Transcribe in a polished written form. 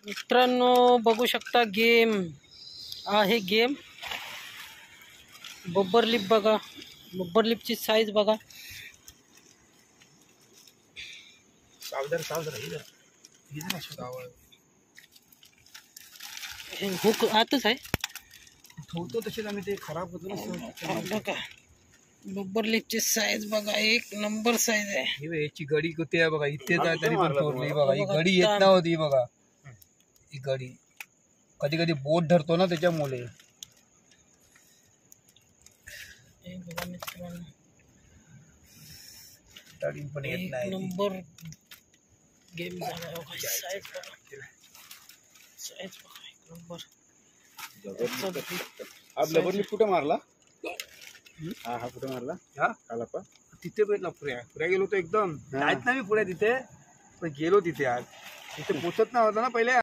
मित्रांनो बघू शकता गेम आहे. गेम बब्बर लिप बघा, बब्बर लिपची साईज बघा. हुक आतच आहे. ठेवतो तसेच आम्ही, ते खराब होतो ना. बघा बब्बर लिपची साईज बघा, एक नंबर साईज आहे. ही याची गडी कुठे आहे बघा, इथे जाय तरी पण सोडली बघा. ही गडी येत नव्हती बघा. ही गडी कधी कधी बोट धरतो ना त्याच्यामुळे. बघा मित्रांनो, तरी पण येत एक नाही. नंबर गेम झाला. साईज बघा, साईज बघा, एक नंबर. आपल्या बदली कुठे मारला? हा कुठे मारला? हा कालापा तिथे भेटला. पुऱ्या गेलो तो एकदम. जायत नाही मी पुढे तिथे, पण गेलो तिथे. आज तिथे पोचत नव्हता ना पहिले.